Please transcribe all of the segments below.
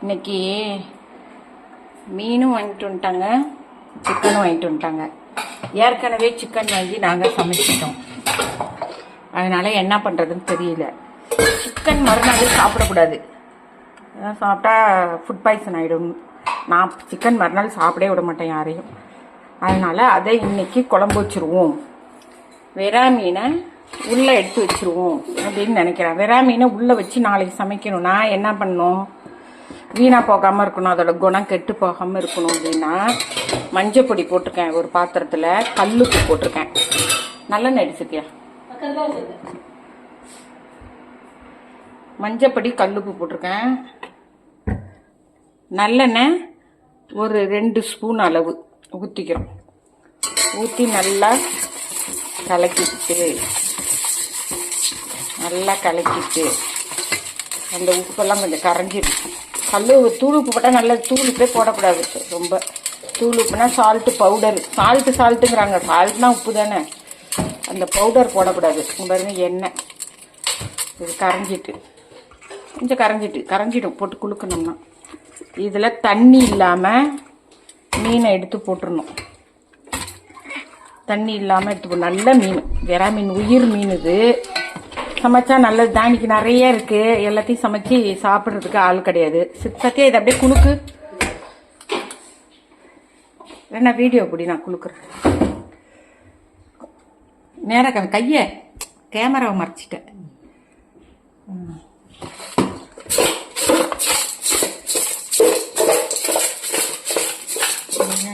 இன்னைக்கு மீனும் வாங்கிட்டு வந்துட்டாங்க, சிக்கனும் வாங்கிட்டு வந்துட்டாங்க. ஏற்கனவே சிக்கன் வாங்கி நாங்கள் சமைச்சிட்டோம். அதனால என்ன பண்ணுறதுன்னு தெரியல. சிக்கன் மறுநாள் சாப்பிடக்கூடாது, சாப்பிட்டா ஃபுட் பாய்சன் ஆகிடும். நான் சிக்கன் மறுநாள் சாப்பிடவே விட மாட்டேன் யாரையும். அதனால் அதை இன்னைக்கு குழம்பு வச்சுருவோம். வெறா மீனை உள்ளே எடுத்து வச்சுருவோம் அப்படின்னு நினைக்கிறேன். வெறா மீனை உள்ளே வச்சு நாளைக்கு சமைக்கணும்னா என்ன பண்ணணும்? வீணாக போகாமல் இருக்கணும், அதோட குணம் கெட்டு போகாமல் இருக்கணும் அப்படின்னா மஞ்சள் பொடி போட்டிருக்கேன் ஒரு பாத்திரத்தில், கல்லுப்பு போட்டிருக்கேன். நல்லெண்ணெய் அடிச்சுக்கியா? மஞ்சப்பொடி கல்லுப்பு போட்டிருக்கேன். நல்லெண்ணெய் ஒரு 2 ஸ்பூன் அளவு ஊற்றிக்கிறோம். ஊற்றி நல்லா கலக்கிட்டு அந்த உப்பெல்லாம் கொஞ்சம் கரைஞ்சிடும். தூள் உப்பு போட்டால் நல்லா, தூள் உப்பே போடக்கூடாது. ரொம்ப தூள் உப்புனா சால்ட்டு பவுடர், சால்ட்டுங்கிறாங்க. சால்ட்னா உப்பு தானே, அந்த பவுடர் போடக்கூடாது. பாருங்க, எண்ணெய் இது கொஞ்சம் கரைஞ்சிடும் போட்டு குளுக்கணும்னா. இதில் தண்ணி இல்லாமல் மீனை எடுத்து போட்டுடணும். தண்ணி இல்லாமல் எடுத்து போடணும். நல்ல மீன், வெறா மீன், உயிர் மீன். இது சமைச்சா நல்லது தான். இன்னைக்கு நிறைய இருக்கு, எல்லாத்தையும் சமைச்சு சாப்பிட்றதுக்கு ஆள் கிடையாது. சத்தியா இது அப்படியே குளுக்கு. என்ன வீடியோ அப்படி நான் குளுக்குறேன். நேராக கையை கேமராவை மறைச்சிட்டேன்.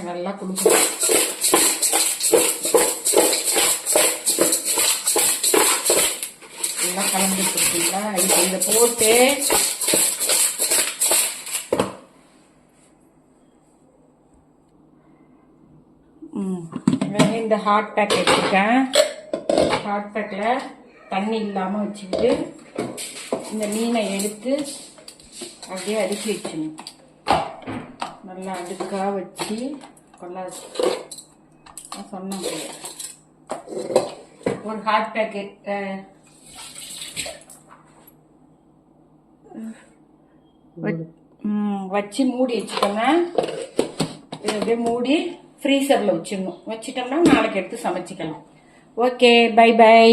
நல்லா குளுக்கணும். எல்லாம் கலந்துட்டு இருக்கீங்களா? இப்போ இதை போட்டு இந்த ஹாட் பேக் எடுத்துருக்கேன். ஹாட் பேக்கில் தண்ணி இல்லாமல் வச்சுக்கிட்டு இந்த மீனை எடுத்து அப்படியே அடுக்கி வச்சுக்கணும். நல்லா அடுக்காக வச்சு கொள்ளாச்சு சொன்னேன். ஒரு ஹாட் பேக்கு வச்சு மூடி வச்சுக்கோங்க. இது அப்படியே மூடி ஃப்ரீசரில் வச்சிட்டோம்னா நாளைக்கு எடுத்து சமைச்சிக்கலாம். Okay, bye bye.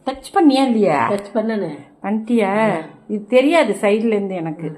டச் பண்ணியா இல்லையா? டச் பண்ணனே பண்ணிட்டியா? இது தெரியாது சைட்லேருந்து எனக்கு.